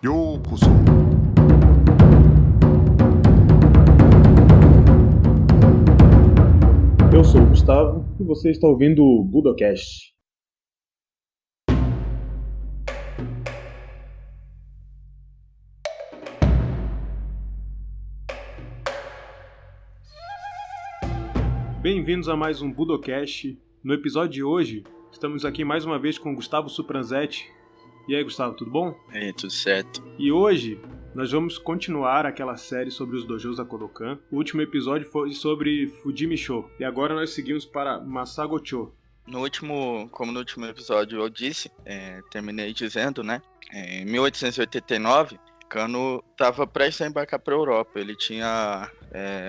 ようこそ。Eu sou o Gustavo e você está ouvindo o Budocast. Bem-vindos a mais um Budocast. No episódio de hoje, estamos aqui mais uma vez com o Gustavo Supranzetti. E aí, Gustavo, tudo bom? Tudo certo. E hoje nós vamos continuar aquela série sobre os dojos da Kodokan. O último episódio foi sobre Fujimi-sho e agora nós seguimos para Masago-cho. Como no último episódio eu disse, terminei dizendo, né? Em 1889, Kano estava prestes a embarcar para a Europa. Ele tinha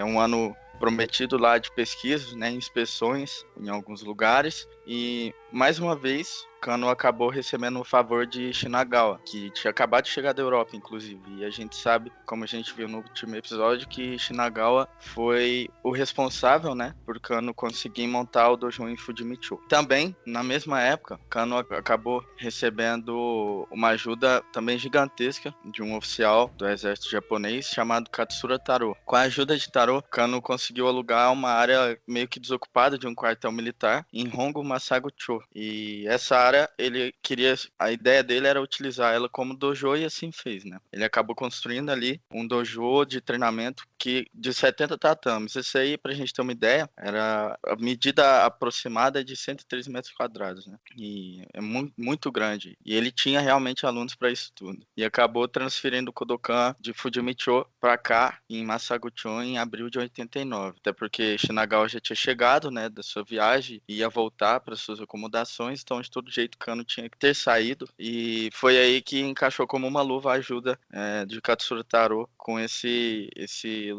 um ano prometido lá de pesquisas, né, inspeções em alguns lugares. E, mais uma vez, Kano acabou recebendo o favor de Shinagawa, que tinha acabado de chegar da Europa, inclusive. E a gente sabe, como a gente viu no último episódio, que Shinagawa foi o responsável, né, por Kano conseguir montar o dojo em Fujimi-cho. Também, na mesma época, Kano acabou recebendo uma ajuda também gigantesca de um oficial do exército japonês chamado Katsura Taro. Com a ajuda de Taro, Kano conseguiu alugar uma área meio que desocupada de um quartel militar em Hongo Masago-cho. E essa área, a ideia dele era utilizar ela como dojo e assim fez, né? Ele acabou construindo ali um dojo de treinamento de 70 tatames. Isso aí, pra gente ter uma ideia, era a medida aproximada de 103 metros quadrados, né? E é muito, muito grande. E ele tinha realmente alunos para isso tudo. E acabou transferindo o Kodokan de Fujimi-cho para cá, em Masago-cho, em abril de 89. Até porque Shinagawa já tinha chegado, né, da sua viagem, e ia voltar para suas acomodações, então de todo jeito Kano tinha que ter saído. E foi aí que encaixou como uma luva a ajuda de Katsura Taro com esse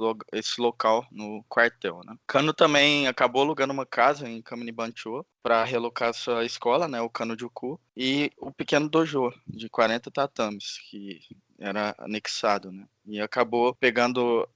local no quartel, né? Kano também acabou alugando uma casa em Kaminibancho para relocar sua escola, né, o Kanojuku, e o pequeno dojo de 40 tatames, que era anexado, né? E acabou pegando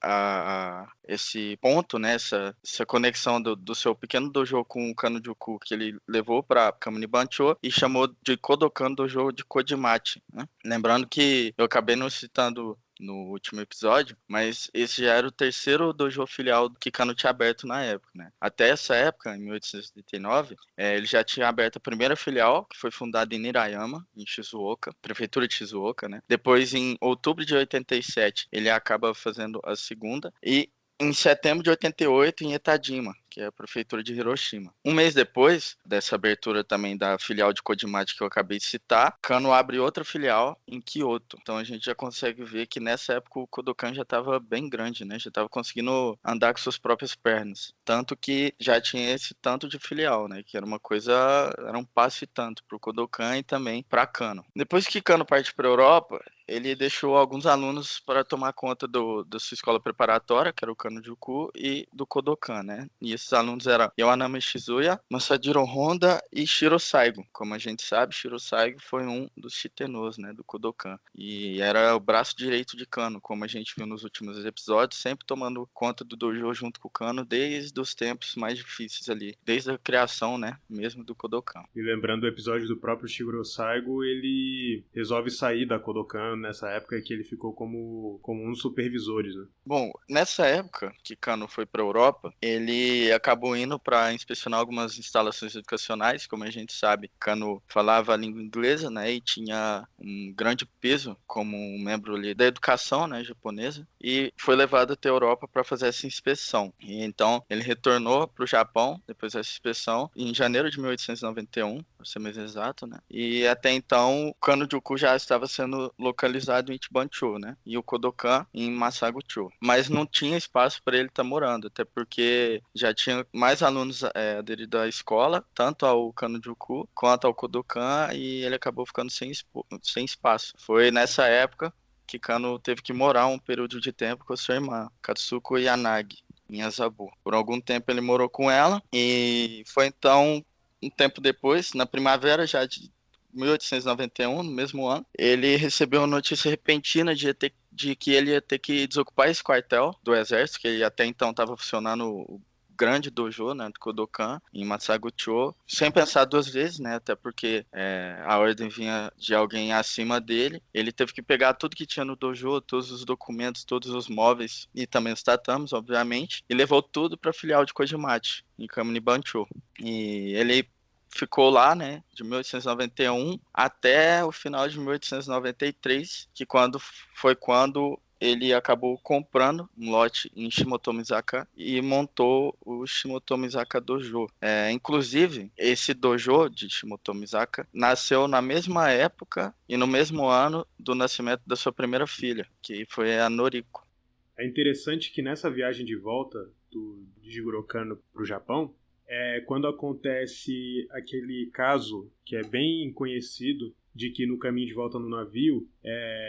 esse ponto, né, essa conexão do seu pequeno dojo com o Kanojuku que ele levou para Kaminibancho e chamou de Kodokan Dojo de Kojimachi, né? Lembrando que eu acabei não citando no último episódio, mas esse já era o terceiro dojo filial que Kano tinha aberto na época, né? Até essa época, em 1889, ele já tinha aberto a primeira filial, que foi fundada em Nirayama, em Shizuoka, prefeitura de Shizuoka, né? Depois, em outubro de 87, ele acaba fazendo a segunda, e em setembro de 88, em Etadima, que é a prefeitura de Hiroshima. Um mês depois dessa abertura também da filial de Kojimachi que eu acabei de citar, Kano abre outra filial em Kyoto. Então a gente já consegue ver que nessa época o Kodokan já estava bem grande, né? Já estava conseguindo andar com suas próprias pernas. Tanto que já tinha esse tanto de filial, né? Que era uma coisa, era um passo e tanto para o Kodokan e também para Kano. Depois que Kano parte para a Europa, ele deixou alguns alunos para tomar conta da sua escola preparatória, que era o Kanojuku, e do Kodokan, né? E esses alunos eram Yawanami Shizuya, Masajiro Honda e Shiro Saigo. Como a gente sabe, Shiro Saigo foi um dos Shitenos, né, do Kodokan. E era o braço direito de Kano, como a gente viu nos últimos episódios, sempre tomando conta do dojo junto com o Kano desde os tempos mais difíceis ali, desde a criação, né, mesmo do Kodokan. E lembrando do episódio do próprio Shiguro Saigo, ele resolve sair da Kodokan nessa época que ele ficou como um dos supervisores, né? Bom, nessa época que Kano foi para a Europa, ele acabou indo para inspecionar algumas instalações educacionais. Como a gente sabe, Kano falava a língua inglesa, né, e tinha um grande peso como um membro ali da educação, né, japonesa, e foi levado até a Europa para fazer essa inspeção. E então ele retornou para o Japão depois dessa inspeção em janeiro de 1891, para ser mais exato, né? E até então, Kanojuku já estava sendo localizado em Ichibancho, né? E o Kodokan em Masago-cho. Mas não tinha espaço para ele estar morando, até porque já tinha mais alunos aderidos à escola, tanto ao Kanojuku quanto ao Kodokan, e ele acabou ficando sem espaço. Foi nessa época que Kano teve que morar um período de tempo com a sua irmã, Katsuko Yanagi, em Azabu. Por algum tempo ele morou com ela, e foi então um tempo depois, na primavera já de 1891, no mesmo ano, ele recebeu uma notícia repentina de que ele ia ter que desocupar esse quartel do exército, que ele até então estava funcionando grande dojo, né, do Kodokan, em Masagocho, sem pensar duas vezes, né, até porque a ordem vinha de alguém acima dele. Ele teve que pegar tudo que tinha no dojo, todos os documentos, todos os móveis e também os tatames, obviamente, e levou tudo para a filial de Kojimachi, em Kaminibancho. E ele ficou lá, né, de 1891 até o final de 1893, que foi quando ele acabou comprando um lote em Shimotomizaka e montou o Shimotomizaka Dojo. Inclusive, esse dojo de Shimotomizaka nasceu na mesma época e no mesmo ano do nascimento da sua primeira filha, que foi a Noriko. É interessante que nessa viagem de volta de Jigoro Kano para o Japão, quando acontece aquele caso que é bem conhecido, de que no caminho de volta no navio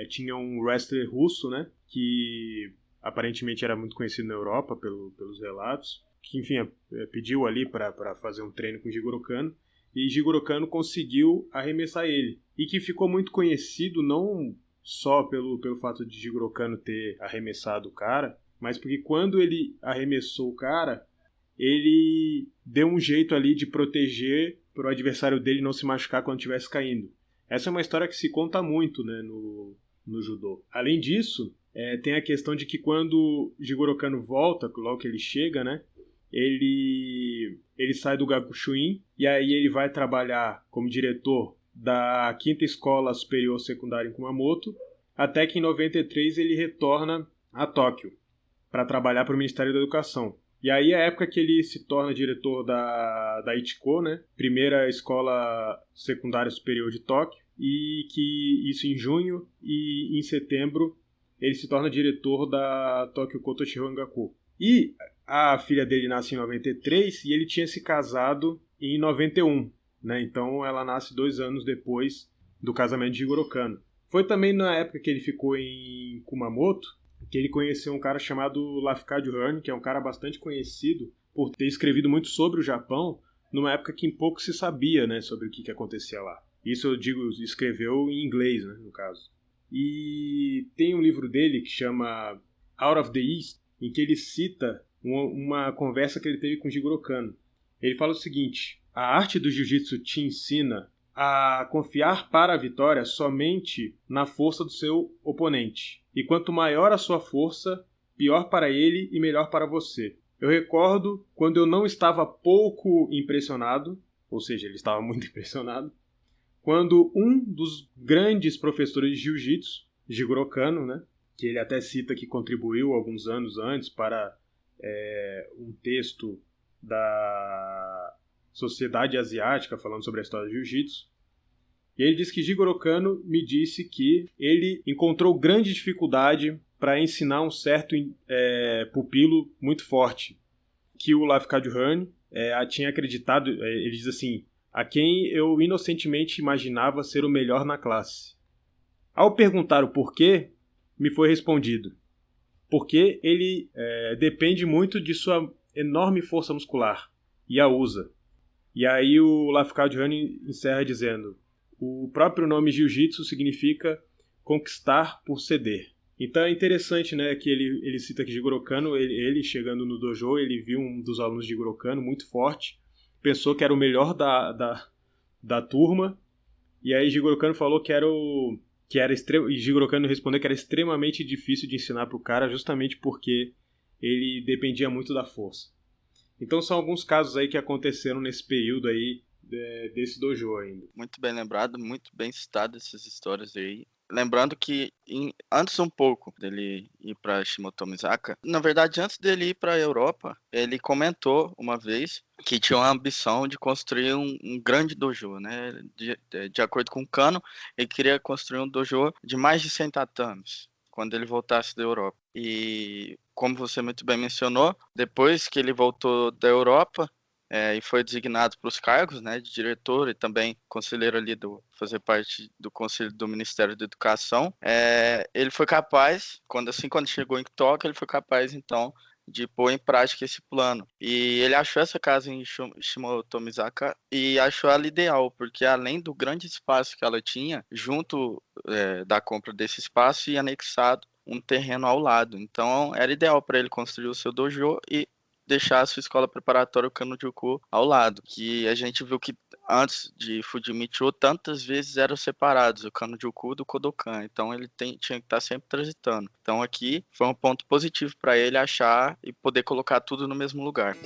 tinha um wrestler russo, né, que aparentemente era muito conhecido na Europa pelos relatos, que enfim pediu ali para fazer um treino com Jigoro Kano, e Jigoro Kano conseguiu arremessar ele, e que ficou muito conhecido não só pelo fato de Jigoro Kano ter arremessado o cara, mas porque quando ele arremessou o cara, ele deu um jeito ali de proteger para o adversário dele não se machucar quando estivesse caindo. Essa é uma história que se conta muito, né, no judô. Além disso, tem a questão de que quando Jigoro Kano volta, logo que ele chega, né, ele sai do Gakushuin e aí ele vai trabalhar como diretor da quinta escola superior secundária em Kumamoto, até que em 93 ele retorna a Tóquio para trabalhar para o Ministério da Educação. E aí é a época que ele se torna diretor da Ichiko, né? Primeira escola secundária superior de Tóquio, e que isso em junho, e em setembro ele se torna diretor da Tokyo Koto Shirangaku. E a filha dele nasce em 93 e ele tinha se casado em 91, né? Então ela nasce 2 anos depois do casamento de Jigoro Kano. Foi também na época que ele ficou em Kumamoto que ele conheceu um cara chamado Lafcadio Hearn, que é um cara bastante conhecido por ter escrevido muito sobre o Japão, numa época que pouco se sabia, né, sobre o que acontecia lá. Isso eu digo, escreveu em inglês, né, no caso. E tem um livro dele que chama Out of the East, em que ele cita uma conversa que ele teve com Jigoro Kano. Ele fala o seguinte: a arte do jiu-jitsu te ensina a confiar para a vitória somente na força do seu oponente. E quanto maior a sua força, pior para ele e melhor para você. Eu recordo quando eu não estava pouco impressionado, ou seja, ele estava muito impressionado, quando um dos grandes professores de jiu-jitsu, Jigoro Kano, né, que ele até cita que contribuiu alguns anos antes para um texto da Sociedade Asiática falando sobre a história do jiu-jitsu. E ele diz que Jigoro Kano me disse que ele encontrou grande dificuldade para ensinar um certo pupilo muito forte, que o Lafcadio Hearn tinha acreditado, ele diz assim, a quem eu inocentemente imaginava ser o melhor na classe. Ao perguntar o porquê, me foi respondido: porque ele depende muito de sua enorme força muscular e a usa. E aí o Lafcadio Hearn encerra dizendo: o próprio nome jiu-jitsu significa conquistar por ceder. Então é interessante, né, que ele cita que Jigoro Kano, ele chegando no dojo, ele viu um dos alunos de Jigoro Kano muito forte, pensou que era o melhor da turma, e aí Jigoro Kano falou e Jigoro Kano respondeu que era extremamente difícil de ensinar para o cara, justamente porque ele dependia muito da força. Então são alguns casos aí que aconteceram nesse período aí desse dojo ainda. Muito bem lembrado, muito bem citado essas histórias aí. Lembrando que antes um pouco dele ir para Shimotomizaka, na verdade antes dele ir para a Europa, ele comentou uma vez que tinha uma ambição de construir um grande dojo, né? De acordo com o Kano, ele queria construir um dojo de mais de 100 tatames quando ele voltasse da Europa. E como você muito bem mencionou, depois que ele voltou da Europa, e foi designado para os cargos, né, de diretor e também conselheiro ali fazer parte do conselho do Ministério da Educação, ele foi capaz, quando chegou em Tóquio, ele foi capaz então de pôr em prática esse plano. E ele achou essa casa em Shimotomizaka e achou ela ideal, porque além do grande espaço que ela tinha, junto da compra desse espaço e anexado um terreno ao lado. Então era ideal para ele construir o seu dojo e deixar a sua escola preparatória, o Kano-Juku, ao lado. Que a gente viu que antes de Fujimicho, tantas vezes eram separados, o Kano-Juku do Kodokan. Então ele tinha que estar sempre transitando. Então aqui foi um ponto positivo para ele achar e poder colocar tudo no mesmo lugar.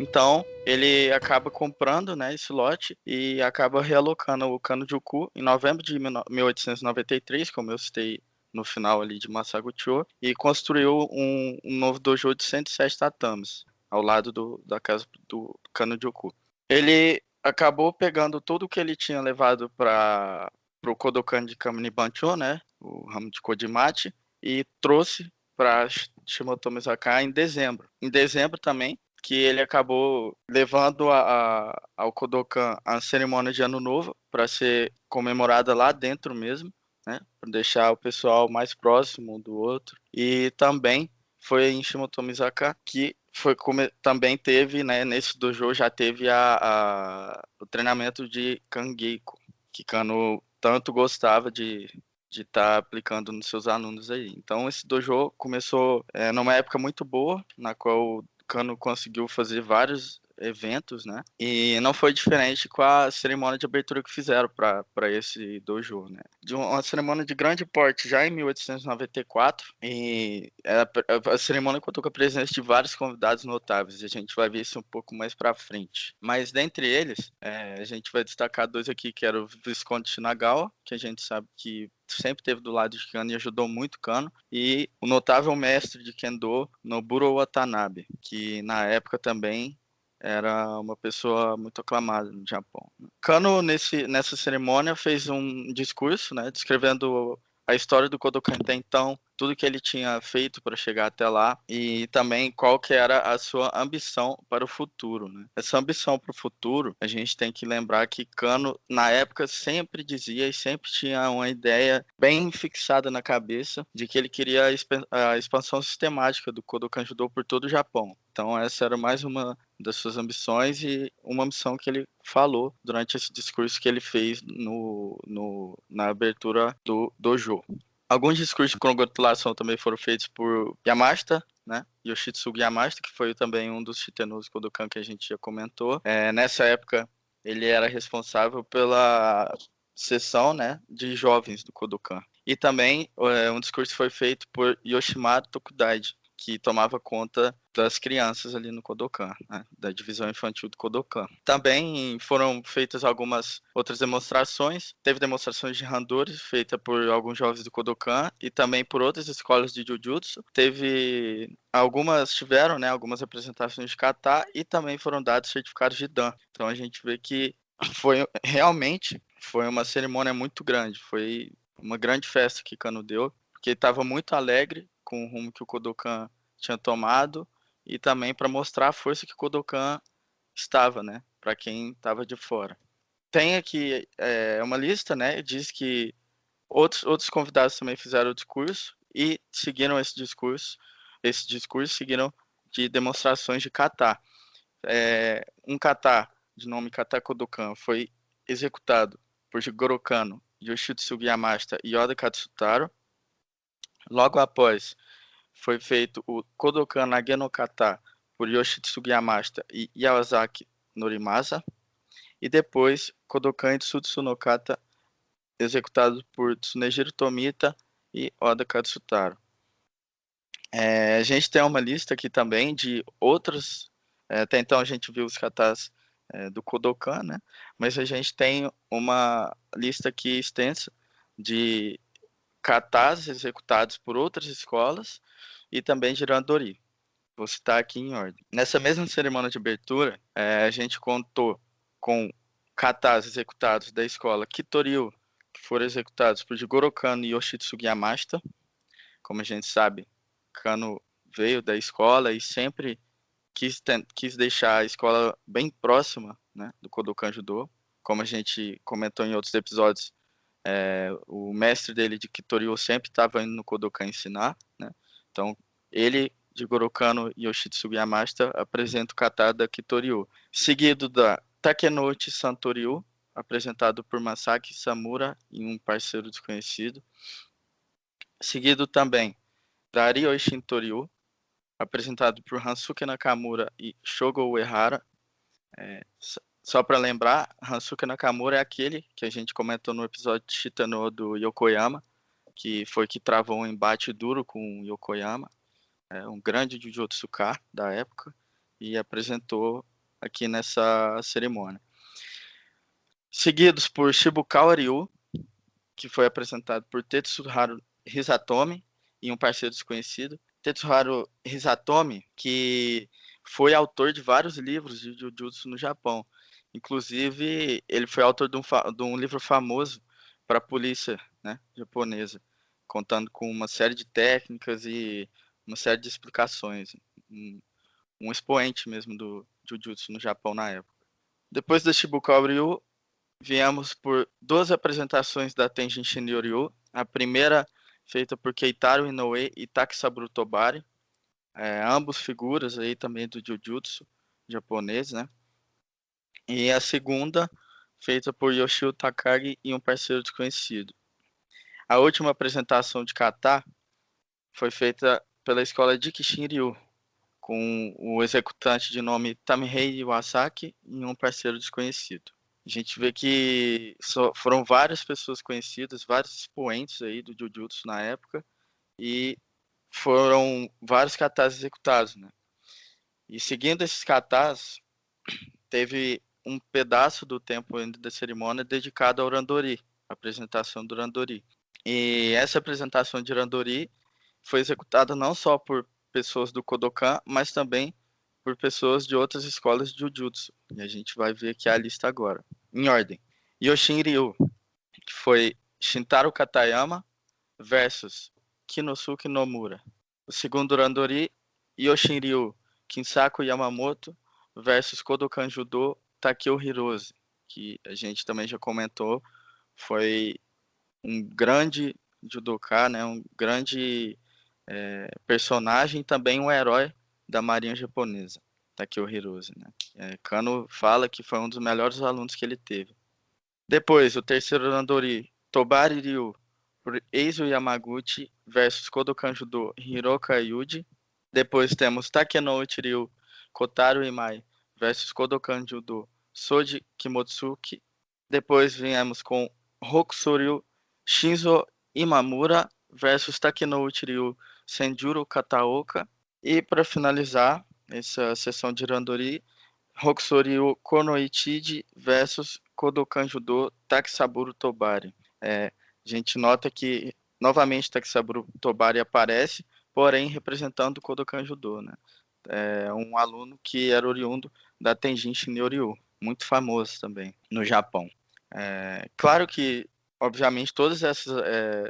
Então, ele acaba comprando, né, esse lote e acaba realocando o Kano-Juku em novembro de 1893, como eu citei no final ali de Masagocho, e construiu um novo dojo de 107 tatames, ao lado da casa do Kano-Juku. Ele acabou pegando tudo que ele tinha levado para o Kodokan de Kaminibancho, né, o ramo de Kojimachi, e trouxe para Shimoto Mizaka em dezembro. Em dezembro também, que ele acabou levando ao Kodokan a cerimônia de Ano Novo para ser comemorada lá dentro mesmo, né, para deixar o pessoal mais próximo um do outro. E também foi em Shimoto Mizaka que também teve, né, nesse dojo já teve o treinamento de Kangeiko, que Kano tanto gostava de estar aplicando nos seus alunos aí. Então esse dojo começou numa época muito boa, na qual Kano conseguiu fazer vários eventos, né? E não foi diferente com a cerimônia de abertura que fizeram para esse dojo, né? De uma cerimônia de grande porte já em 1894 e a cerimônia contou com a presença de vários convidados notáveis e a gente vai ver isso um pouco mais para frente. Mas dentre eles, a gente vai destacar dois aqui, que era o Visconde Shinagawa, que a gente sabe que sempre esteve do lado de Kano e ajudou muito Kano, e o notável mestre de Kendo, Noburo Watanabe, que na época também era uma pessoa muito aclamada no Japão. Kano, nessa cerimônia, fez um discurso, né, descrevendo a história do Kodokan até então, tudo que ele tinha feito para chegar até lá e também qual que era a sua ambição para o futuro, né? Essa ambição para o futuro, a gente tem que lembrar que Kano, na época, sempre dizia e sempre tinha uma ideia bem fixada na cabeça de que ele queria a expansão sistemática do Kodokan Judô por todo o Japão. Então essa era mais uma das suas ambições e uma missão que ele falou durante esse discurso que ele fez na abertura do dojo. Alguns discursos de congratulação também foram feitos por Yamashita, né? Yoshitsugu Yamashita, que foi também um dos Shitenous Kodokan que a gente já comentou. Nessa época, ele era responsável pela seção, né, de jovens do Kodokan. E também um discurso foi feito por Yoshimaru Tokudaiji, que tomava conta das crianças ali no Kodokan, né, da divisão infantil do Kodokan. Também foram feitas algumas outras demonstrações. Teve demonstrações de Handori feita por alguns jovens do Kodokan e também por outras escolas de Jujutsu. Tiveram, né, algumas apresentações de kata e também foram dados certificados de Dan. Então a gente vê que foi uma cerimônia muito grande, foi uma grande festa que Kano deu, porque estava muito alegre com o rumo que o Kodokan tinha tomado e também para mostrar a força que o Kodokan estava, né, para quem estava de fora. Tem aqui uma lista, né, diz que outros convidados também fizeram o discurso e seguiram esse discurso seguiram de demonstrações de kata. Um kata de nome Kata Kodokan foi executado por Jigoro Kano, Yoshitsugu Yamashita e Oda Katsutaro. Logo após, foi feito o Kodokan Nage no Kata por Yoshitsugu Yamashita e Yawazaki Norimasa. E depois, Kodokan Itsutsu no Kata, executado por Tsunejiro Tomita e Oda Katsutaro. A gente tem uma lista aqui também de outros. Até então a gente viu os katas do Kodokan, né? Mas a gente tem uma lista aqui extensa de katas executados por outras escolas e também de randori. Vou citar aqui em ordem. Nessa mesma cerimônia de abertura, a gente contou com katas executados da escola Kitoryu, que foram executados por Jigoro Kano e Yoshitsugu Yamashita. Como a gente sabe, Kano veio da escola e sempre quis deixar a escola bem próxima, né, do Kodokan Judô. Como a gente comentou em outros episódios, o mestre dele de Kitoryu sempre estava indo no Kodokan ensinar, né? Então ele Jigoro Kano e Yoshitsugu Yamashita apresenta o kata da Kitoryu, seguido da Takenouchi Santoryu, apresentado por Masaki Samura e um parceiro desconhecido, seguido também da Ryoi Shintoryu, apresentado por Hansuke Nakamura e Shogo Uehara. Só para lembrar, Hansuke Nakamura é aquele que a gente comentou no episódio de Shitano do Yokoyama, que foi que travou um embate duro com o Yokoyama, um grande Jujutsu-Ka da época, e apresentou aqui nessa cerimônia. Seguidos por Shibukawa Ryu, que foi apresentado por Tetsuharu Hisatomi e um parceiro desconhecido. Tetsuharu Hisatomi, que foi autor de vários livros de Jujutsu no Japão. Inclusive, ele foi autor de um livro famoso para a polícia, né, japonesa, contando com uma série de técnicas e uma série de explicações. Um expoente mesmo do Jujutsu no Japão na época. Depois da Shibukawa Ryu, viemos por 2 apresentações da Tenjin Shinryu. A primeira feita por Keitaro Inoue e Takesaburo Tobari, ambos figuras aí também do Jujutsu japonês, né? E a segunda feita por Yoshio Takagi e um parceiro desconhecido. A última apresentação de kata foi feita pela escola de Kishinryu, com o executante de nome Tamihei Iwasaki e um parceiro desconhecido. A gente vê que foram várias pessoas conhecidas, vários expoentes aí do Jujutsu na época, e foram vários katas executados, né? E seguindo esses katas, teve um pedaço do tempo ainda da cerimônia dedicado ao Randori, a apresentação do Randori. E essa apresentação de Randori foi executada não só por pessoas do Kodokan, mas também por pessoas de outras escolas de Jujutsu. E a gente vai ver aqui a lista agora, em ordem. Yoshin Ryu, que foi Shintaro Katayama versus Kinosuke Nomura. O segundo Randori, Yoshin Ryu, Kinsaku Yamamoto versus Kodokan Judo Takeo Hirose, que a gente também já comentou, foi um grande judoka, né, um grande personagem, também um herói da marinha japonesa, Takeo Hirose, né? Kano fala que foi um dos melhores alunos que ele teve. Depois, o terceiro Randori, Tobari Ryu por Eizo Yamaguchi versus Kodokan Judo Hiroka Yuji. Depois temos Takenouchi Ryu, Kotaro Imai versus Kodokan Judo Soji Kimotsuki. Depois viemos com Hokusoryu Shinzo Imamura versus Takenouchi Ryu Senjuro Kataoka. E para finalizar essa sessão de Randori, Hokusoryu Konoichiji versus Kodokan Judo Takesaburo Tobari. A gente nota que novamente Takesaburo Tobari aparece, porém representando o Kodokan Judo, né? Um aluno que era oriundo da Tenjin Shinryu, muito famoso também no Japão. Claro que, obviamente, todas essas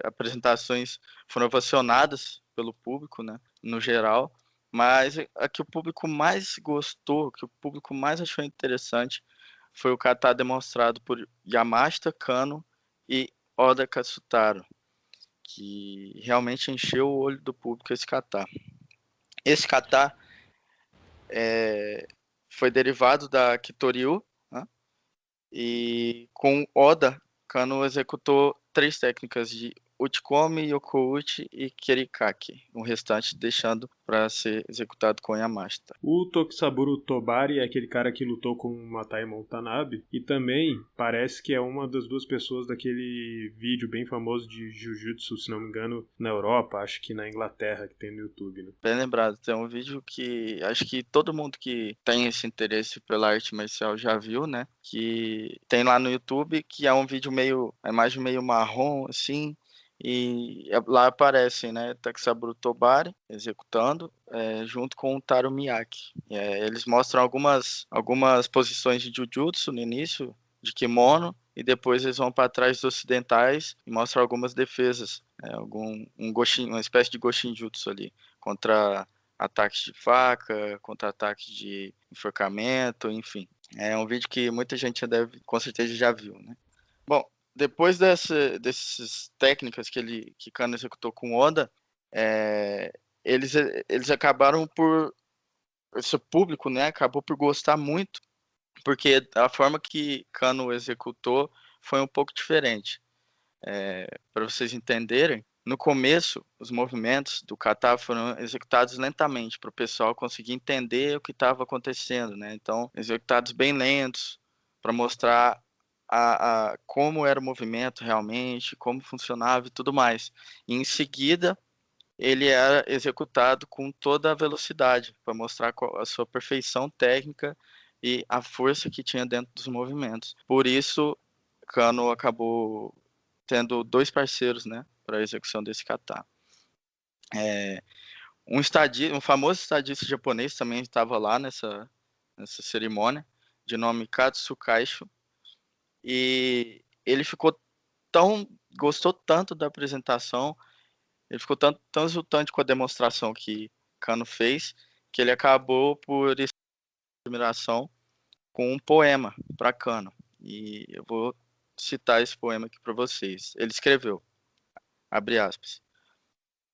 apresentações foram ovacionadas pelo público, né, no geral, mas a que o público mais gostou, que o público mais achou interessante, foi o kata demonstrado por Yamashita, Kano e Oda Katsutaro, que realmente encheu o olho do público esse kata. Esse kata foi derivado da Kitoryu, né? E com Oda, Kano executou 3 técnicas de Uchikomi, Yokouchi e Kirikaki, o restante deixando para ser executado com Yamashita. O Takesaburo Tobari é aquele cara que lutou com o Matai Montanabe e também parece que é uma das 2 pessoas daquele vídeo bem famoso de Jujutsu, se não me engano, na Europa, acho que na Inglaterra, que tem no YouTube, né? Bem lembrado, tem um vídeo que acho que todo mundo que tem esse interesse pela arte marcial já viu, né? Que tem lá no YouTube, que é um vídeo a imagem meio marrom, assim, e lá aparecem, né, Takesaburo Tobari executando, junto com o Taro Miyake. Eles mostram algumas posições de Jujutsu no início, de kimono, e depois eles vão para trás dos ocidentais e mostram algumas defesas, uma espécie de Goshinjutsu ali, contra ataques de faca, contra ataques de enforcamento, enfim. É um vídeo que muita gente com certeza já viu, né? Bom, depois dessas técnicas que Kano executou com Oda, eles acabaram por... Esse público, né, acabou por gostar muito, porque a forma que Kano executou foi um pouco diferente. Para vocês entenderem, no começo, os movimentos do kata foram executados lentamente, para o pessoal conseguir entender o que estava acontecendo, né? Então, executados bem lentos, para mostrar como era o movimento realmente, como funcionava e tudo mais. E, em seguida, ele era executado com toda a velocidade, para mostrar a sua perfeição técnica e a força que tinha dentro dos movimentos. Por isso, Kano acabou tendo dois parceiros, né, para a execução desse kata. Um famoso estadista japonês também estava lá nessa cerimônia, de nome Katsu Kaisho, e ele gostou tanto da apresentação, ele ficou tão exultante com a demonstração que Kano fez, que ele acabou por admiração com um poema para Kano. E eu vou citar esse poema aqui para vocês. Ele escreveu, abre aspas,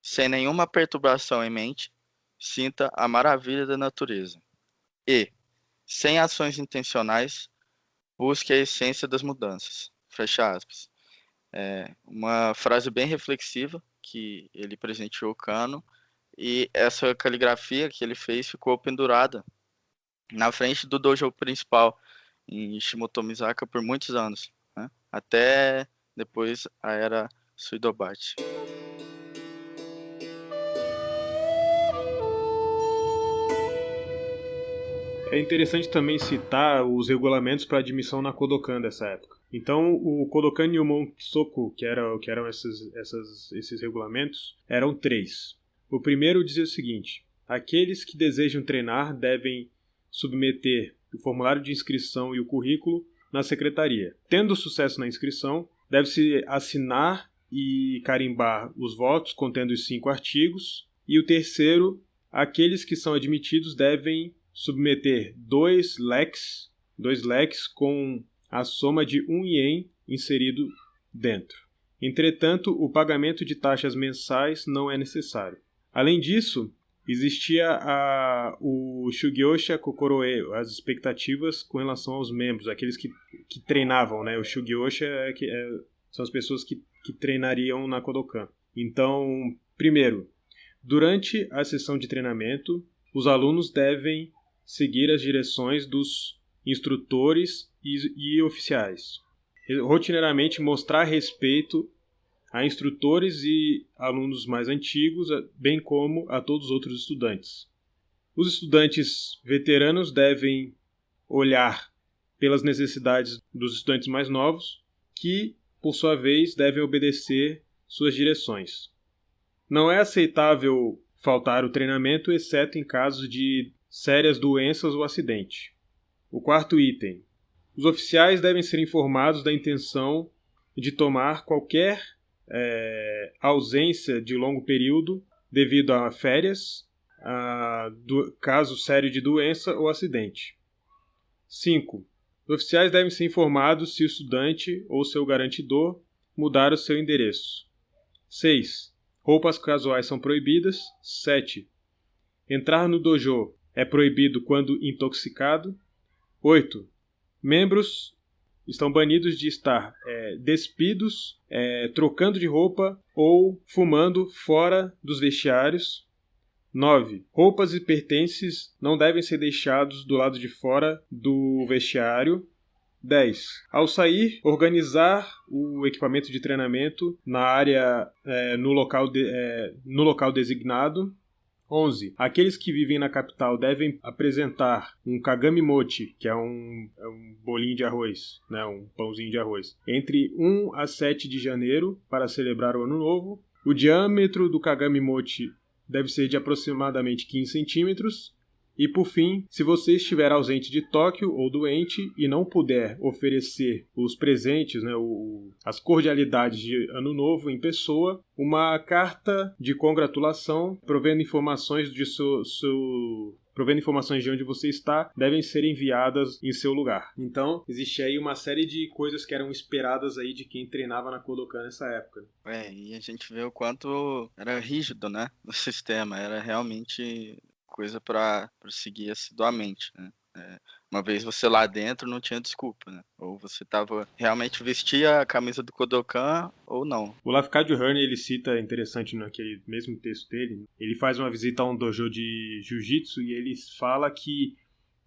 sem nenhuma perturbação em mente, sinta a maravilha da natureza. E, sem ações intencionais, busque a essência das mudanças. Fecha aspas. Uma frase bem reflexiva que ele presenteou Kano, e essa caligrafia que ele fez ficou pendurada na frente do dojo principal em Shimoto Misaka por muitos anos, né? Até depois a era Suidobachi. É interessante também citar os regulamentos para admissão na Kodokan dessa época. Então, o Kodokan Nyumon Soku, que eram esses regulamentos, eram 3. O primeiro dizia o seguinte: aqueles que desejam treinar devem submeter o formulário de inscrição e o currículo na secretaria. Tendo sucesso na inscrição, deve-se assinar e carimbar os votos contendo os 5 artigos. E o terceiro, aqueles que são admitidos devem submeter 2 leques com a soma de 1 ien inserido dentro. Entretanto, o pagamento de taxas mensais não é necessário. Além disso, existia o Shugyosha Kokoroe, as expectativas com relação aos membros, aqueles que treinavam, né? O Shugyosha são as pessoas que treinariam na Kodokan. Então, primeiro, durante a sessão de treinamento, os alunos devem seguir as direções dos instrutores e oficiais. Rotineiramente mostrar respeito a instrutores e alunos mais antigos, bem como a todos os outros estudantes. Os estudantes veteranos devem olhar pelas necessidades dos estudantes mais novos, que, por sua vez, devem obedecer suas direções. Não é aceitável faltar o treinamento, exceto em casos de sérias doenças ou acidente. O quarto item. Os oficiais devem ser informados da intenção de tomar qualquer ausência de longo período devido a férias, caso sério de doença ou acidente. 5. Os oficiais devem ser informados se o estudante ou seu garantidor mudar o seu endereço. 6. Roupas casuais são proibidas. 7. Entrar no dojo é proibido quando intoxicado. 8. Membros estão banidos de estar despidos, trocando de roupa ou fumando fora dos vestiários. 9. Roupas e pertences não devem ser deixados do lado de fora do vestiário. 10. Ao sair, organizar o equipamento de treinamento na área no local designado. 11. Aqueles que vivem na capital devem apresentar um kagami mochi, que é um bolinho de arroz, né, um pãozinho de arroz, entre 1 a 7 de janeiro para celebrar o Ano Novo. O diâmetro do kagami mochi deve ser de aproximadamente 15 centímetros. E, por fim, se você estiver ausente de Tóquio ou doente e não puder oferecer os presentes, né, as cordialidades de Ano Novo em pessoa, uma carta de congratulação provendo informações de seu provendo informações de onde você está, devem ser enviadas em seu lugar. Então, existe aí uma série de coisas que eram esperadas aí de quem treinava na Kodokan nessa época. E a gente vê o quanto era rígido, né, o sistema, era realmente coisa para seguir assiduamente, né. Uma vez você lá dentro não tinha desculpa, né, ou você tava realmente vestia a camisa do Kodokan ou não. O Lafcadio Hearn, ele cita, interessante naquele mesmo texto dele, ele faz uma visita a um dojo de jiu-jitsu e ele fala que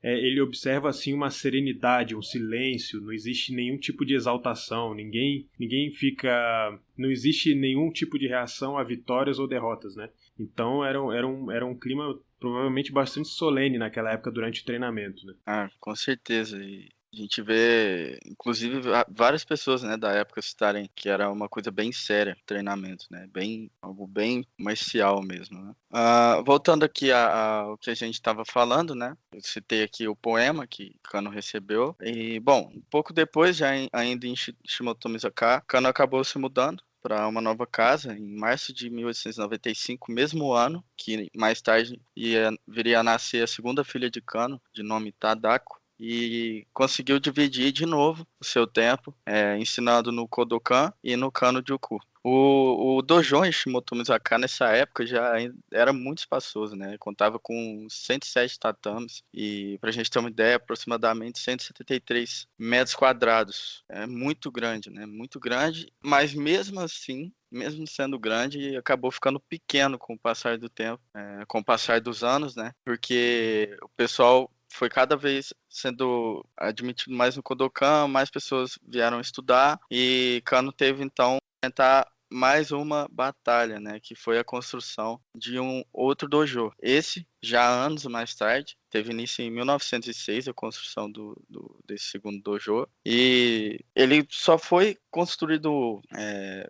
ele observa assim uma serenidade, um silêncio, não existe nenhum tipo de exaltação, ninguém fica, não existe nenhum tipo de reação a vitórias ou derrotas, né? Então era um clima provavelmente bastante solene naquela época durante o treinamento, né? Ah, com certeza. E a gente vê, inclusive, várias pessoas, né, da época citarem que era uma coisa bem séria, treinamento, né, algo bem marcial mesmo, né. Voltando aqui ao que a gente estava falando, né, eu citei aqui o poema que Kano recebeu, e, bom, um pouco depois, ainda em Shimoto Mizaka, Kano acabou se mudando para uma nova casa em março de 1895, mesmo ano que mais tarde viria a nascer a segunda filha de Kano, de nome Tadako, e conseguiu dividir de novo o seu tempo, ensinando no Kodokan e no Kano-juku. O dojo em Shimoto Mizaka nessa época era muito espaçoso, né? Contava com 107 tatames e, pra gente ter uma ideia, aproximadamente 173 metros quadrados. É muito grande, né? Muito grande, mas mesmo assim, mesmo sendo grande, acabou ficando pequeno com o passar do tempo, com o passar dos anos, né? Porque o pessoal foi cada vez sendo admitido mais no Kodokan, mais pessoas vieram estudar e Kano teve então que enfrentar mais uma batalha, né, que foi a construção de um outro dojo. Esse, já anos mais tarde, teve início em 1906, a construção desse segundo dojo, e ele só foi construído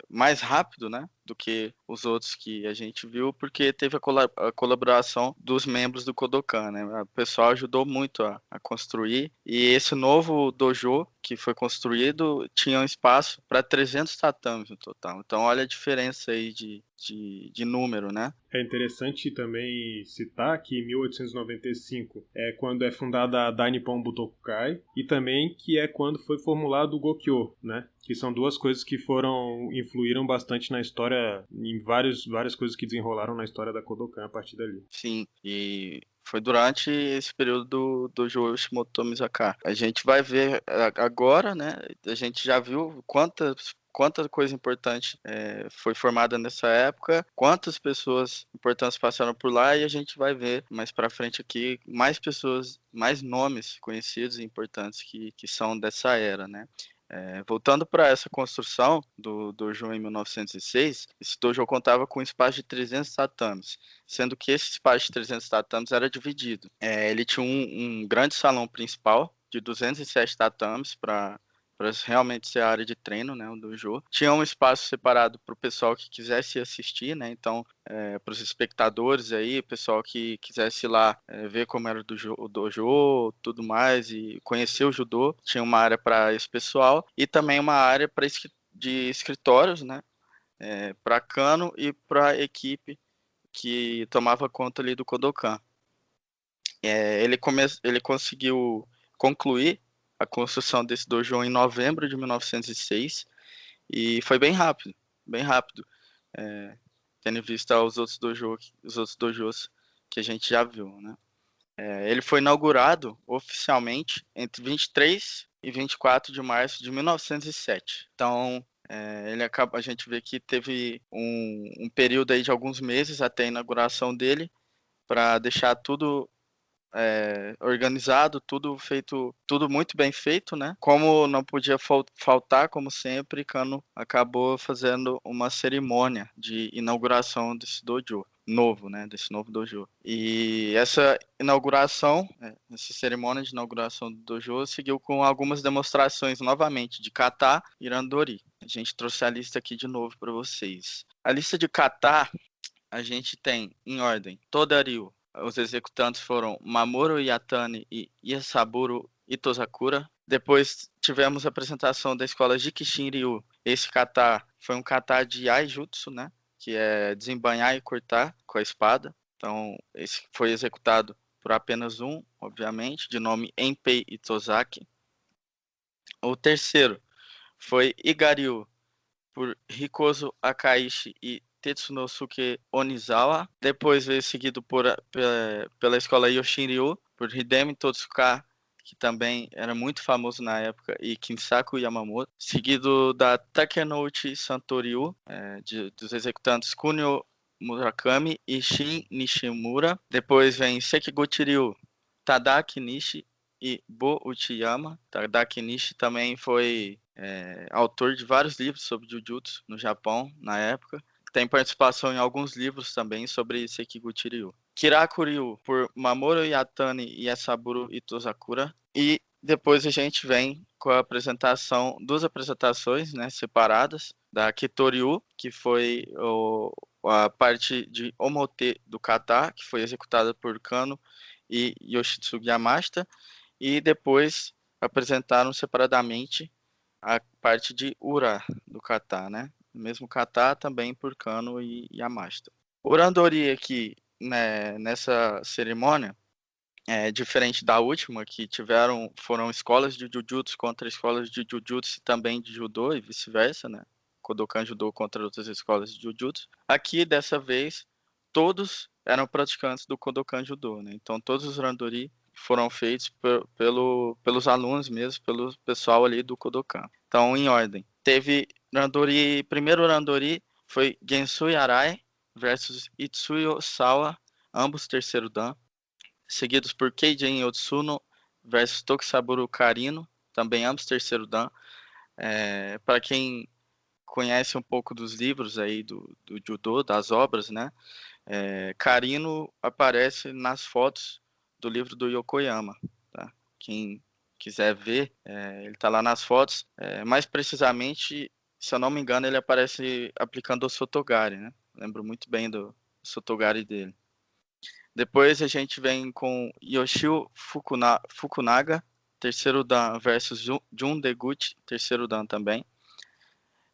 mais rápido, né, do que os outros que a gente viu, porque teve a colaboração dos membros do Kodokan, né, o pessoal ajudou muito a construir, e esse novo dojo que foi construído tinha um espaço para 300 tatames no total. Então, olha a diferença aí de número, né? É interessante também citar que em 1895 é quando é fundada a Dainippon Butokukai e também que é quando foi formulado o Gokyo, né? Que são duas coisas que influíram bastante na história, em várias coisas que desenrolaram na história da Kodokan a partir dali. Sim, e foi durante esse período do Joe Shimoto Mizaka. A gente vai ver agora, né? A gente já viu quanta coisa importante foi formada nessa época, quantas pessoas importantes passaram por lá, e a gente vai ver mais pra frente aqui mais pessoas, mais nomes conhecidos e importantes que são dessa era, né? Voltando para essa construção do dojo em 1906, esse dojo contava com um espaço de 300 tatames, sendo que esse espaço de 300 tatames era dividido. Ele tinha um grande salão principal de 207 tatames para realmente ser a área de treino, né, o dojo. Tinha um espaço separado para o pessoal que quisesse assistir, né, então para os espectadores aí, o pessoal que quisesse ir lá ver como era o dojo, tudo mais, e conhecer o judô, tinha uma área para esse pessoal e também uma área de escritórios, né, para Kano e para a equipe que tomava conta ali do Kodokan. Ele conseguiu concluir a construção desse dojo em novembro de 1906 e foi bem rápido, bem rápido, tendo em vista os outros dojos que a gente já viu, né? Ele foi inaugurado oficialmente entre 23 e 24 de março de 1907. Então, a gente vê que teve um período aí de alguns meses até a inauguração dele para deixar tudo organizado, tudo feito, tudo muito bem feito, né? Como não podia faltar, como sempre, Kano acabou fazendo uma cerimônia de inauguração desse dojo novo, né? Desse novo dojo. E essa inauguração, essa cerimônia de inauguração do dojo seguiu com algumas demonstrações novamente de kata e randori. A gente trouxe a lista aqui de novo para vocês. A lista de kata a gente tem em ordem Todaryu. Os executantes foram Mamoru Yatani e Isaburo Itozakura. Depois tivemos a apresentação da escola Jikishin Ryu. Esse kata foi um kata de Aijutsu, né? Que é desembainhar e cortar com a espada. Então, esse foi executado por apenas um, obviamente, de nome Enpei Itozaki. O terceiro foi Igaryu, por Hikozo Akaishi e Tetsunosuke Onizawa. Depois veio seguido pela escola Yoshinryu, por Hidemi Totsuka, que também era muito famoso na época, e Kinsaku Yamamoto. Seguido da Takenouchi Santoryu, dos executantes Kunio Murakami e Shin Nishimura. Depois vem Sekiguchi Ryu, Tadaki Nishi e Bo Uchiyama. Tadaki Nishi também foi autor de vários livros sobre Jujutsu no Japão, na época. Tem participação em alguns livros também sobre Sekiguchi Ryu. Kiraku Ryu, por Mamoru Yatani e Yasaburo Itozakura. E depois a gente vem com a apresentação, duas apresentações, né, separadas, da Kitoryu, que foi a parte de Omote do kata, que foi executada por Kano e Yoshitsugu Yamashita, e depois apresentaram separadamente a parte de Ura do kata, né? O mesmo kata também por Kano e Yamashita. O randori aqui, né, nessa cerimônia, diferente da última, que foram escolas de Jujutsu contra escolas de Jujutsu e também de Judô e vice-versa, né? Kodokan Judô contra outras escolas de Jujutsu. Aqui, dessa vez, todos eram praticantes do Kodokan Judô, né? Então, todos os randori foram feitos pelos alunos mesmo, pelo pessoal ali do Kodokan. Então, em ordem. Primeiro randori foi Gensui Arai versus Itsuyo Sawa, ambos terceiro dan. Seguidos por Keijin Otsuno versus Tokusaburo Karino, também ambos terceiro dan. Para quem conhece um pouco dos livros aí do Judô, das obras, né? Karino aparece nas fotos do livro do Yokoyama, tá? Quem quiser ver, ele está lá nas fotos. Mais precisamente, se eu não me engano, ele aparece aplicando o Sotogari, né? Lembro muito bem do Sotogari dele. Depois a gente vem com Yoshio Fukunaga, terceiro dan, versus Jun Deguchi, terceiro dan também.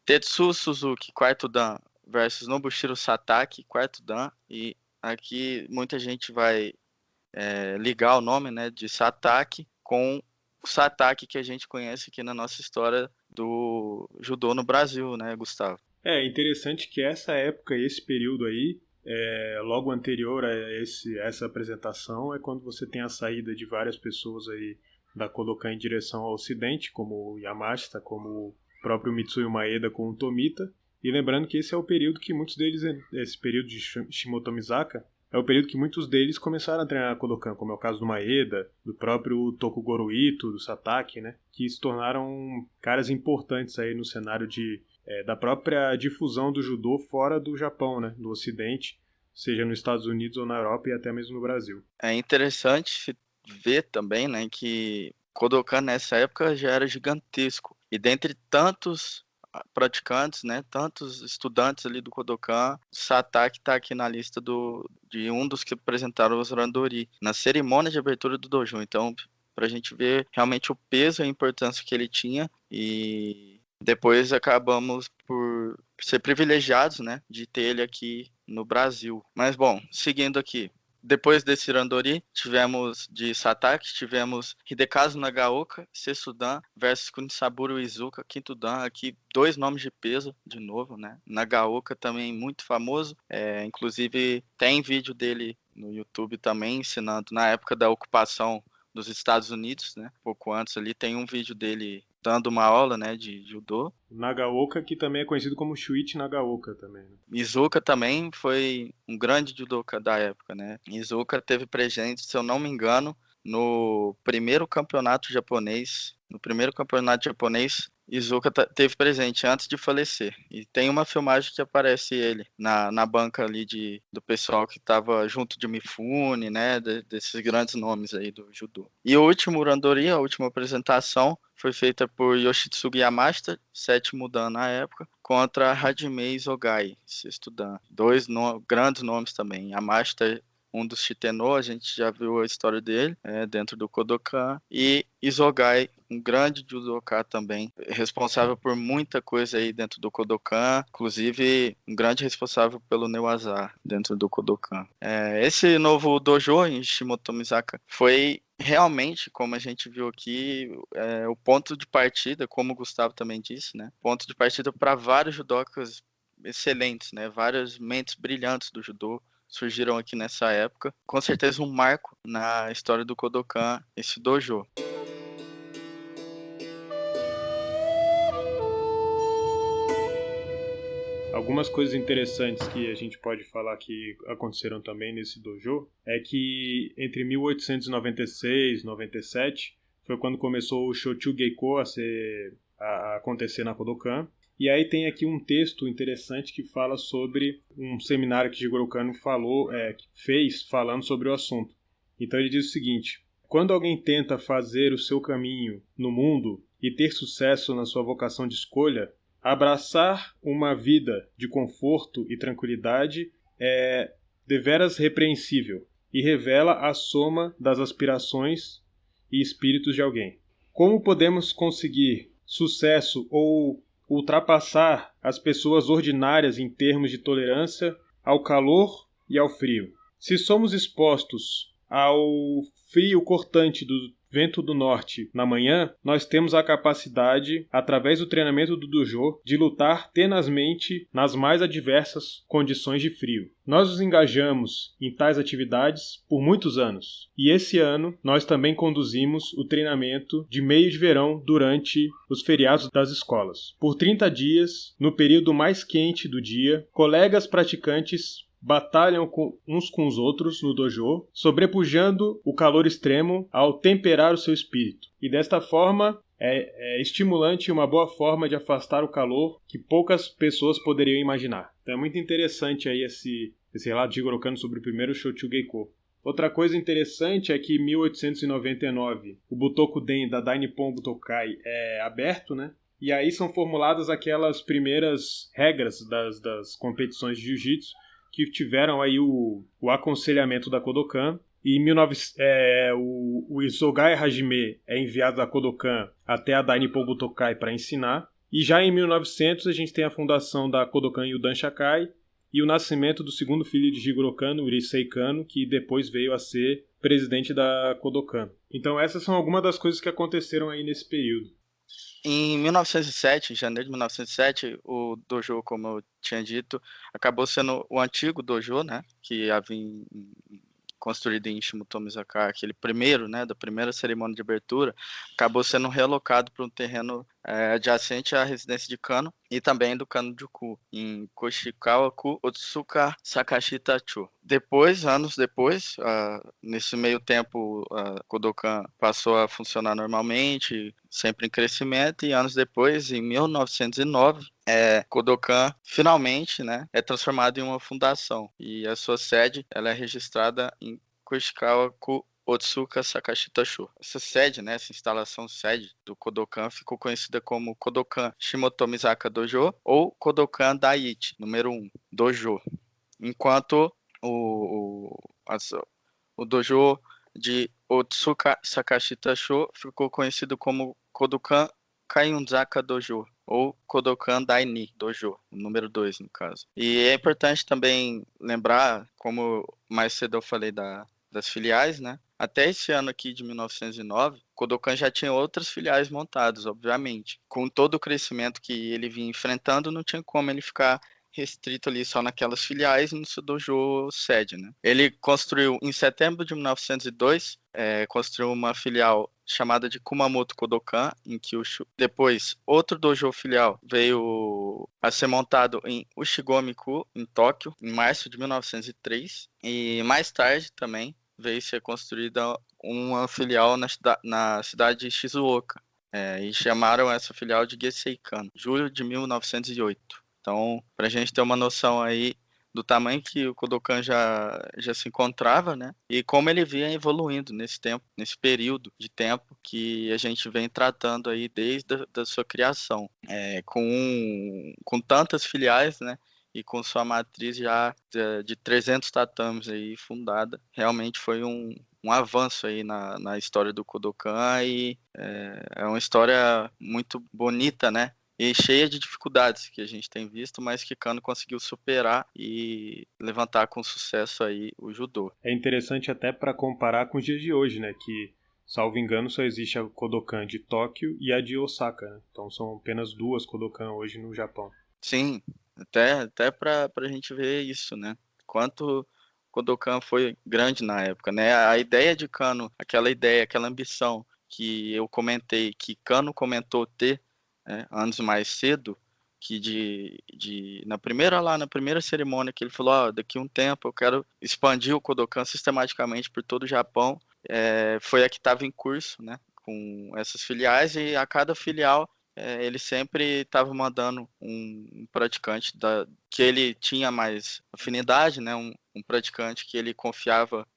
Tetsu Suzuki, quarto dan, versus Nobushiro Sataki, quarto dan. E aqui muita gente vai ligar o nome, né, de Sataki com o Sataki que a gente conhece aqui na nossa história do judô no Brasil, né, Gustavo? É interessante que essa época, esse período aí, logo anterior a essa apresentação, é quando você tem a saída de várias pessoas aí da Kodokan em direção ao ocidente, como o Yamashita, como o próprio Mitsuyo Maeda com o Tomita. E lembrando que esse é o período que muitos deles, esse período de Shimoto Mizaka, é o período que muitos deles começaram a treinar a Kodokan, como é o caso do Maeda, do próprio Tokugoro Ito, do Sataki, né, que se tornaram caras importantes aí no cenário da própria difusão do judô fora do Japão, né, do Ocidente, seja nos Estados Unidos ou na Europa e até mesmo no Brasil. É interessante ver também, né, que Kodokan nessa época já era gigantesco. E dentre tantos praticantes, né, tantos estudantes ali do Kodokan, Sataki está aqui na lista de um dos que apresentaram os randori na cerimônia de abertura do dojo. Então, para a gente ver realmente o peso e a importância que ele tinha, e depois acabamos por ser privilegiados, né, de ter ele aqui no Brasil. Mas bom, seguindo aqui. Depois desse randori, de Sataki, tivemos Hidekazu Nagaoka, sexto dan, versus Kunisaburo Izuka, quinto dan. Aqui, dois nomes de peso, de novo, né? Nagaoka também muito famoso. Inclusive, tem vídeo dele no YouTube também, ensinando na época da ocupação dos Estados Unidos, né? Pouco antes ali, tem um vídeo dele dando uma aula, né, de judô. Nagaoka, que também é conhecido como Shuichi Nagaoka também, né? Izuka também foi um grande judoka da época, né? Izuka teve presente, se eu não me engano, no primeiro campeonato japonês. No primeiro campeonato japonês, Izuka teve presente antes de falecer. E tem uma filmagem que aparece ele na banca ali do pessoal que estava junto de Mifune, né? Desses grandes nomes aí do judô. E o último randori, a última apresentação, foi feita por Yoshitsugu Yamashita, sétimo dan na época, contra Hajime Isogai, sexto dan. Dois grandes nomes também. Yamashita, um dos Shitennou, a gente já viu a história dele dentro do Kodokan, e Isogai, um grande judoka também, responsável por muita coisa aí dentro do Kodokan, inclusive um grande responsável pelo Neuazar dentro do Kodokan. Esse novo dojo em Shimotomizaka foi realmente, como a gente viu aqui, o ponto de partida, como o Gustavo também disse, né? Ponto de partida para vários judokas excelentes, né? Várias mentes brilhantes do judô surgiram aqui nessa época. Com certeza um marco na história do Kodokan, esse dojo. Algumas coisas interessantes que a gente pode falar que aconteceram também nesse dojo é que entre 1896 e 97 foi quando começou o Shochu-geiko a acontecer na Kodokan. E aí tem aqui um texto interessante que fala sobre um seminário que Jigoro Kano fez falando sobre o assunto. Então ele diz o seguinte: quando alguém tenta fazer o seu caminho no mundo e ter sucesso na sua vocação de escolha, abraçar uma vida de conforto e tranquilidade é deveras repreensível e revela a soma das aspirações e espíritos de alguém. Como podemos conseguir sucesso ou ultrapassar as pessoas ordinárias em termos de tolerância ao calor e ao frio? Se somos expostos ao frio cortante do vento do norte na manhã, nós temos a capacidade, através do treinamento do dojo, de lutar tenazmente nas mais adversas condições de frio. Nós nos engajamos em tais atividades por muitos anos. E esse ano nós também conduzimos o treinamento de meio de verão durante os feriados das escolas. Por 30 dias, no período mais quente do dia, colegas praticantes batalham uns com os outros no dojo, sobrepujando o calor extremo ao temperar o seu espírito. E desta forma, é estimulante e uma boa forma de afastar o calor que poucas pessoas poderiam imaginar. Então é muito interessante aí esse relato de Jigoro Kano sobre o primeiro Shochu-geiko. Outra coisa interessante é que em 1899 o Butoku-den da Dai Nippon Butokai é aberto, né? E aí são formuladas aquelas primeiras regras das competições de jiu-jitsu, que tiveram aí o aconselhamento da Kodokan. E o Isogai Hajime é enviado da Kodokan até a Dai Nippon Butokai para ensinar. E já em 1900 a gente tem a fundação da Kodokan Yudan Shakai e o nascimento do segundo filho de Jigoro Kano, Urisei Kano, que depois veio a ser presidente da Kodokan. Então essas são algumas das coisas que aconteceram aí nesse período. Em 1907, em janeiro de 1907, o dojo, como eu tinha dito, acabou sendo o antigo dojo, né, que havia construído em Shimotomizaka, aquele primeiro, né, da primeira cerimônia de abertura, acabou sendo relocado para um terreno adjacente à residência de Kano e também do Kano-juku, em Koshikawa-ku Otsuka Sakashita-chu. Depois, anos depois, nesse meio tempo, a Kodokan passou a funcionar normalmente, sempre em crescimento, e anos depois, em 1909, Kodokan finalmente, né, é transformado em uma fundação, e a sua sede ela é registrada em Koshikawa-ku Otsuka Sakashita-shu. Essa sede, né, essa instalação sede do Kodokan ficou conhecida como Kodokan Shimotomizaka Dojo ou Kodokan Daiichi, número 1, Dojo. Enquanto o dojo de Otsuka Sakashita-shu ficou conhecido como Kodokan Kaiunzaka Dojo ou Kodokan Daini Dojo, número 2 no caso. E é importante também lembrar, como mais cedo eu falei das filiais, né? Até esse ano aqui de 1909, Kodokan já tinha outras filiais montadas, obviamente. Com todo o crescimento que ele vinha enfrentando, não tinha como ele ficar restrito ali só naquelas filiais no seu dojo sede, né? Ele construiu, em setembro de 1902, construiu uma filial chamada de Kumamoto Kodokan, em Kyushu. Depois, outro dojo filial veio a ser montado em Ushigomi-ku, em Tóquio, em março de 1903. E mais tarde também veio ser construída uma filial na cidade de Shizuoka. E chamaram essa filial de Gesei Kano, julho de 1908. Então, para a gente ter uma noção aí do tamanho que o Kodokan já se encontrava, né? E como ele vinha evoluindo nesse tempo, nesse período de tempo que a gente vem tratando aí desde a da sua criação, com tantas filiais, né? e com sua matriz já de 300 tatames aí fundada. Realmente foi um avanço aí na história do Kodokan e é uma história muito bonita, né? E cheia de dificuldades que a gente tem visto, mas que Kano conseguiu superar e levantar com sucesso aí o judô. É interessante até para comparar com os dias de hoje, né? Que, salvo engano, só existe a Kodokan de Tóquio e a de Osaka, né? Então são apenas duas Kodokan hoje no Japão. Sim, até para a gente ver isso, né? Quanto Kodokan foi grande na época, né? A ideia de Kano, aquela ideia, aquela ambição que eu comentei, que Kano comentou ter, né, anos mais cedo, que na primeira cerimônia que ele falou, daqui a um tempo eu quero expandir o Kodokan sistematicamente por todo o Japão, foi a que estava em curso, né? Com essas filiais e a cada filial ele sempre estava mandando um praticante que ele tinha mais afinidade, né? Um praticante que ele confiava,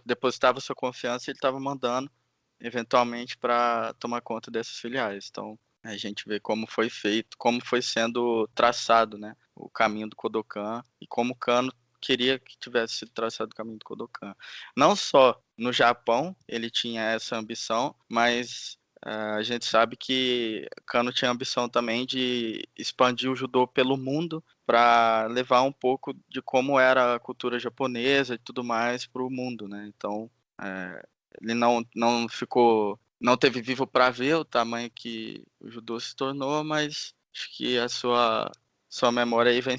depositava sua confiança e ele estava mandando eventualmente para tomar conta dessas filiais. Então a gente vê como foi feito, como foi sendo traçado, né? O caminho do Kodokan e como Kano queria que tivesse sido traçado o caminho do Kodokan. Não só no Japão ele tinha essa ambição, mas a gente sabe que Kano tinha a ambição também de expandir o judô pelo mundo para levar um pouco de como era a cultura japonesa e tudo mais para o mundo, né? Então, ele não teve vivo para ver o tamanho que o judô se tornou, mas acho que a sua memória aí vem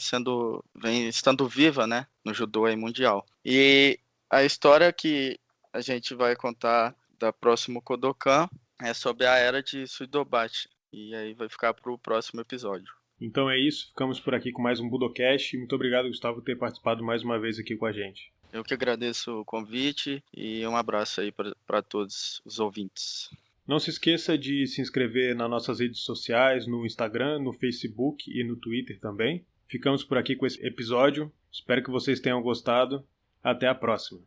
estando viva, né, no judô aí mundial. E a história que a gente vai contar da próxima Kodokan é sobre a era de Suidobachi. E aí vai ficar para o próximo episódio. Então é isso, ficamos por aqui com mais um Budocast. Muito obrigado, Gustavo, por ter participado mais uma vez aqui com a gente. Eu que agradeço o convite e um abraço aí para todos os ouvintes. Não se esqueça de se inscrever nas nossas redes sociais, no Instagram, no Facebook e no Twitter também. Ficamos por aqui com esse episódio. Espero que vocês tenham gostado. Até a próxima.